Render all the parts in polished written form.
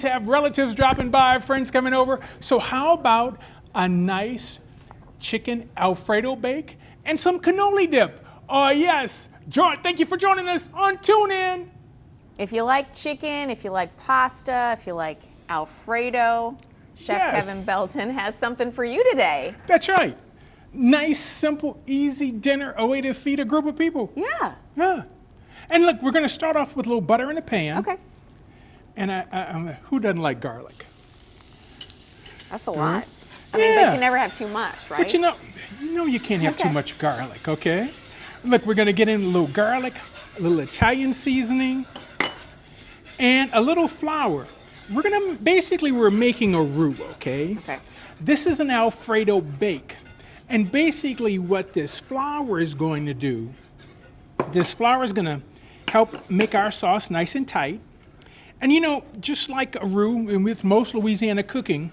have relatives dropping by, friends coming over. So how about a nice chicken Alfredo bake and some cannoli dip? Oh yes, thank you for joining us on Tune In. If you like chicken, if you like pasta, if you like Alfredo, Chef Kevin Belton has something for you today. That's right. Nice, simple, easy dinner, a way to feed a group of people. Yeah. Yeah. And look, we're going to start off with a little butter in the pan. Okay. And who doesn't like garlic? That's a lot. I mean, but you can never have too much, right? But you know you can't have too much garlic, okay? Look, we're going to get in a little garlic, a little Italian seasoning, and a little flour. We're making a roux, okay? Okay. This is an Alfredo bake. And basically what this flour is going to do, this flour is going to help make our sauce nice and tight. And you know, just like a roux, and with most Louisiana cooking,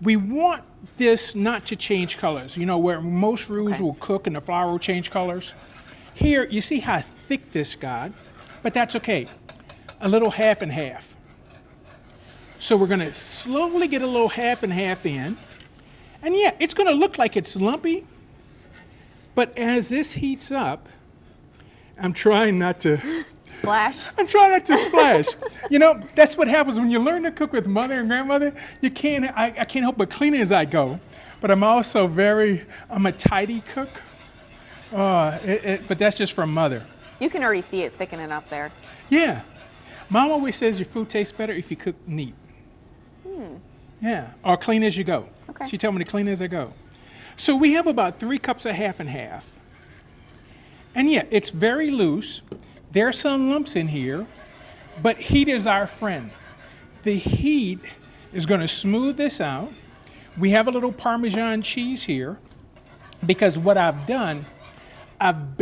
we want this not to change colors. You know, where most roux will cook and the flour will change colors. Here, you see how thick this got, but that's okay. A little half and half. So we're going to slowly get a little half and half in. And yeah, it's going to look like it's lumpy, but as this heats up, I'm trying not to splash. I'm trying not to splash. You know, that's what happens when you learn to cook with mother and grandmother. I can't help but clean as I go, but I'm also I'm a tidy cook. But that's just from mother. You can already see it thickening up there. Yeah. Mom always says your food tastes better if you cook neat. Yeah, or clean as you go. Okay. She told me to clean as I go. So we have about 3 cups of half and half. And yeah, it's very loose. There are some lumps in here, but heat is our friend. The heat is going to smooth this out. We have a little Parmesan cheese here because what I've done, I've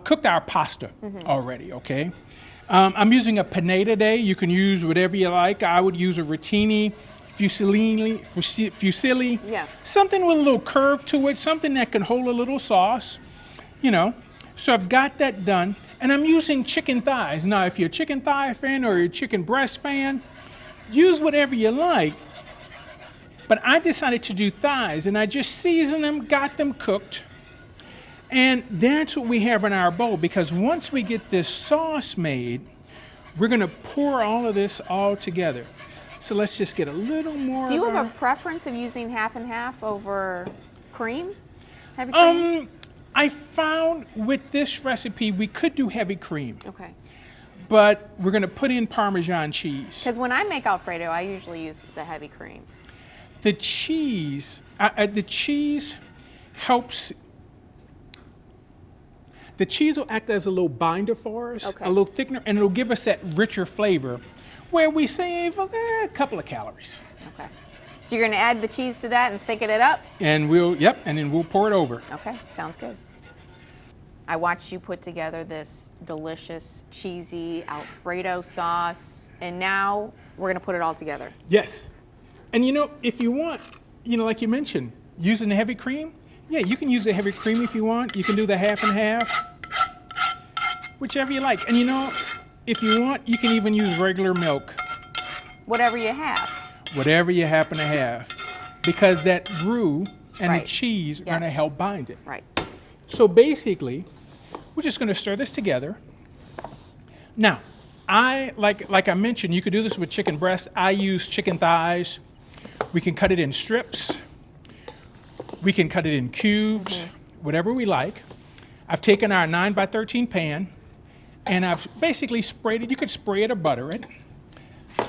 cooked our pasta already, okay? I'm using a penne today. You can use whatever you like. I would use a rotini, fusilli, something with a little curve to it, something that can hold a little sauce, you know. So I've got that done, and I'm using chicken thighs. Now, if you're a chicken thigh fan or you're a chicken breast fan, use whatever you like. But I decided to do thighs, and I just seasoned them, got them cooked. And that's what we have in our bowl, because once we get this sauce made, we're going to pour all of this all together. So let's just get a little more. Do you have a preference of using half and half over cream? Heavy cream? I found with this recipe we could do heavy cream. Okay. But we're going to put in Parmesan cheese. Because when I make Alfredo, I usually use the heavy cream. The cheese helps. The cheese will act as a little binder for us, a little thickener, and it'll give us that richer flavor where we save a couple of calories. Okay. So you're going to add the cheese to that and thicken it up? And and then we'll pour it over. Okay, sounds good. I watched you put together this delicious, cheesy Alfredo sauce, and now we're going to put it all together. Yes. And you know, if you want, you know, like you mentioned, using the heavy cream, yeah, you can use the heavy cream if you want. You can do the half and half, whichever you like. And you know, if you want, you can even use regular milk. Whatever you have. Whatever you happen to have. Because that roux and the cheese are going to help bind it. Right. So basically, we're just going to stir this together. Now, like I mentioned, you could do this with chicken breast. I use chicken thighs. We can cut it in strips. We can cut it in cubes, whatever we like. I've taken our 9x13 pan, and I've basically sprayed it. You could spray it or butter it.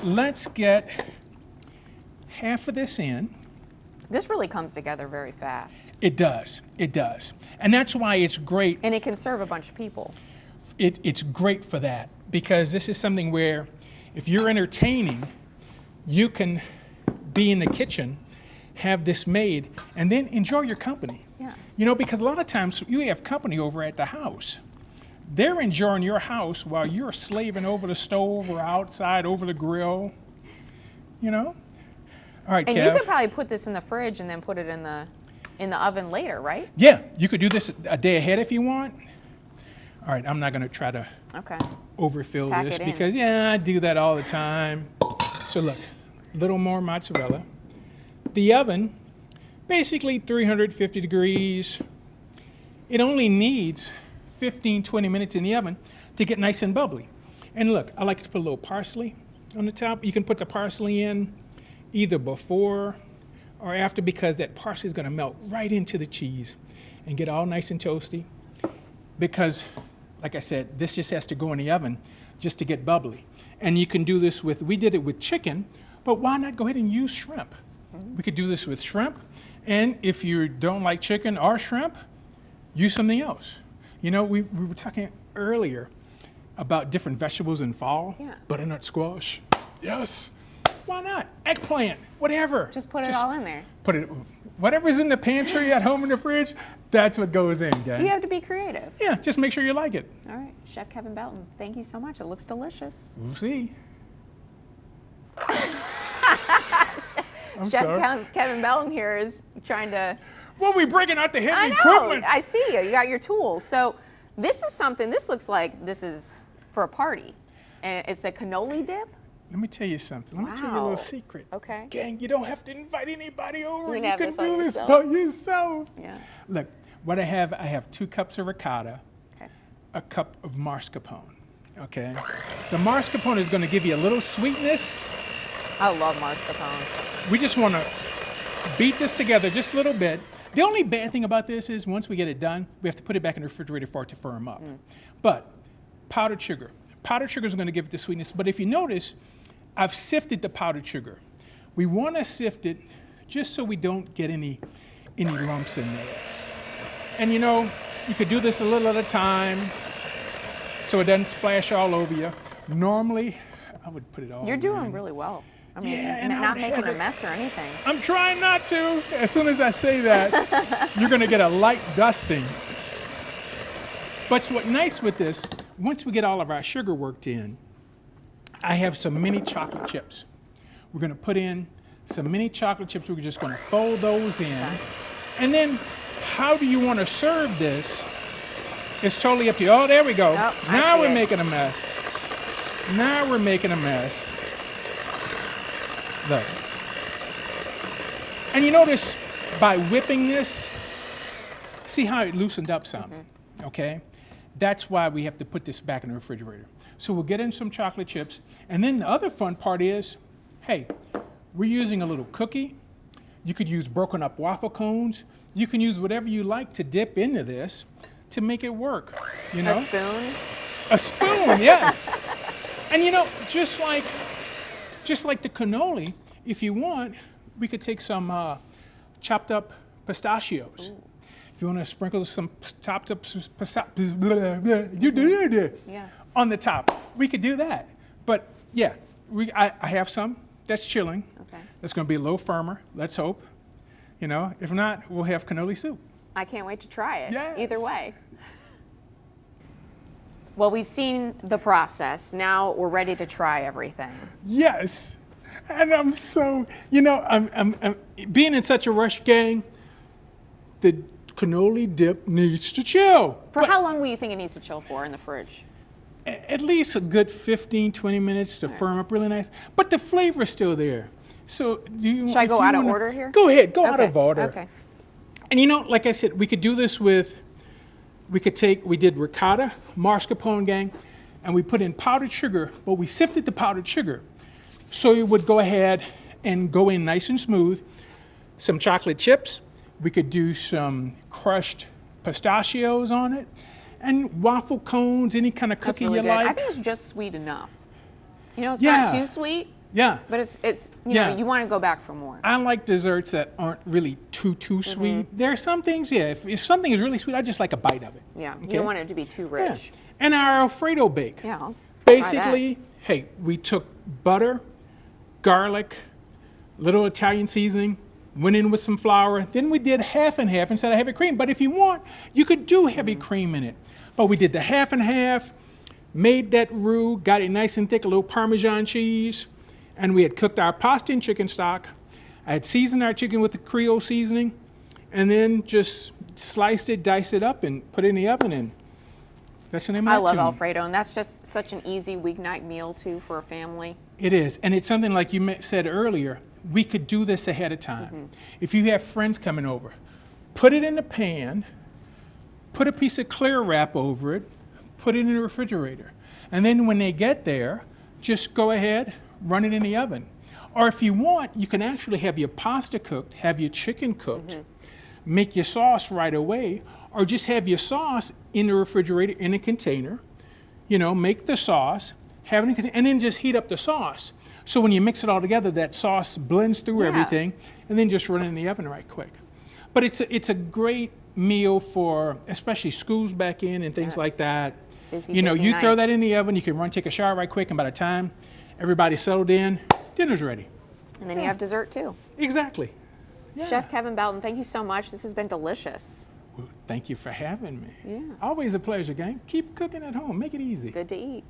Let's get half of this in. This really comes together very fast. It does. It does. And that's why it's great. And it can serve a bunch of people. It's great for that, because this is something where if you're entertaining, you can be in the kitchen, have this made, and then enjoy your company. Yeah. You know, because a lot of times you have company over at the house. They're enjoying your house while you're slaving over the stove or outside over the grill, you know? All right, and Kev. you could probably put this in the fridge and then put it in the oven later, right? Yeah, you could do this a day ahead if you want. All right, I'm not going to try to overfill this because, yeah, I do that all the time. So look, a little more mozzarella. The oven, basically 350 degrees. It only needs 15, 20 minutes in the oven to get nice and bubbly. And look, I like to put a little parsley on the top. You can put the parsley in either before or after, because that parsley is going to melt right into the cheese and get all nice and toasty. Because, like I said, this just has to go in the oven just to get bubbly. And you can do this with, we did it with chicken, but why not go ahead and use shrimp? We could do this with shrimp. And if you don't like chicken or shrimp, use something else. You know, we were talking earlier about different vegetables in fall. Yeah. Butternut squash. Yes. Why not? Eggplant, whatever. Just put it all in there. Put it, whatever's in the pantry at home in the fridge, that's what goes in, gang. You have to be creative. Yeah, just make sure you like it. All right, Chef Kevin Belton, thank you so much. It looks delicious. We'll see. I'm Chef sorry. Kevin Belton here is trying to... Well, we breaking out the I heavy know, equipment. I see you. You got your tools. So this is something, this looks like this is for a party. And it's a cannoli dip? Let me tell you something. Let me tell you a little Wow. secret. Okay. Gang, you don't have to invite anybody over. You can You have can this on do this yourself. by yourself. Yeah. Look, what I have 2 cups of ricotta, Okay. a cup of mascarpone. Okay? The mascarpone is going to give you a little sweetness. I love mascarpone. We just want to beat this together just a little bit. The only bad thing about this is once we get it done, we have to put it back in the refrigerator for it to firm up. But powdered sugar. Powdered sugar is going to give it the sweetness. But if you notice, I've sifted the powdered sugar. We want to sift it just so we don't get any lumps in there. And you know, you could do this a little at a time so it doesn't splash all over you. Normally, I would put it all You're doing in. really well. I mean, Yeah, and I not would making have a it- mess or anything. I'm trying not to. As soon as I say that, you're going to get a light dusting. But what's nice with this, once we get all of our sugar worked in, I have some mini chocolate chips. We're going to put in some mini chocolate chips. We're just going to fold those in. And then how do you want to serve this? It's totally up to you. Oh, there we go. Oh, I Now see we're it. making a mess. Now we're making a mess. Look. And you notice by whipping this, see how it loosened up some, okay? That's why we have to put this back in the refrigerator. So we'll get in some chocolate chips. And then the other fun part is, hey, we're using a little cookie. You could use broken up waffle cones. You can use whatever you like to dip into this to make it work, you know? A spoon? A spoon, yes. And you know, just like the cannoli, if you want, we could take some chopped up pistachios. Ooh. If you want to sprinkle some chopped up pistachios Yeah. on the top, we could do that. But yeah, I have some that's chilling. Okay. That's going to be a little firmer, let's hope. You know, if not, we'll have cannoli soup. I can't wait to try it. Yes. Either way. Well, we've seen the process. Now we're ready to try everything. Yes. And I'm so, you know, I'm being in such a rush, gang, the cannoli dip needs to chill. For But how long will you think it needs to chill for in the fridge? at least a good 15, 20 minutes to firm up really nice. But the flavor is still there. So do you Should I if go you out of wanna- order here? Go ahead, go out Okay, of order. Okay. And you know, like I said, we could do this with, we did ricotta, mascarpone, gang, and we put in powdered sugar, but we sifted the powdered sugar. So it would go ahead and go in nice and smooth. Some chocolate chips. We could do some crushed pistachios on it. And waffle cones, any kind of That's cookie really you good. like. I think it's just sweet enough. You know, it's Yeah. not too sweet, Yeah. but it's you Yeah. know, you want to go back for more. I like desserts that aren't really too sweet. There are some things, yeah, if something is really sweet, I just like a bite of it. Yeah. You Okay? don't want it to be too Yeah. rich. And our Alfredo bake. Yeah. I'll try that. Basically, hey, we took butter, garlic, little Italian seasoning, went in with some flour. Then we did half and half instead of heavy cream. But if you want, you could do heavy cream in it. But we did the half and half, made that roux, got it nice and thick, a little Parmesan cheese, and we had cooked our pasta and chicken stock. I had seasoned our chicken with the Creole seasoning, and then just sliced it, diced it up, and put it in the oven. And That's the name of I that love tune. Alfredo, and that's just such an easy weeknight meal too for a family. It is, and it's something like you said earlier, we could do this ahead of time. If you have friends coming over, put it in the pan, put a piece of clear wrap over it, put it in the refrigerator. And then when they get there, just go ahead, run it in the oven. Or if you want, you can actually have your pasta cooked, have your chicken cooked, make your sauce right away, or just have your sauce in the refrigerator in a container. You know, make the sauce, have it in a container, and then just heat up the sauce. So when you mix it all together, that sauce blends through Yeah. everything, and then just run it in the oven right quick. But it's a great meal for, especially schools back in and things like Yes. that. Busy, You know, busy you throw that nights. in the oven, you can run, take a shower right quick, and by the time everybody's settled in, dinner's ready. And then you have dessert too. Exactly. Yeah. Chef Kevin Belton, thank you so much. This has been delicious. Well, thank you for having me. Yeah. Always a pleasure, gang. Keep cooking at home. Make it easy. Good to eat.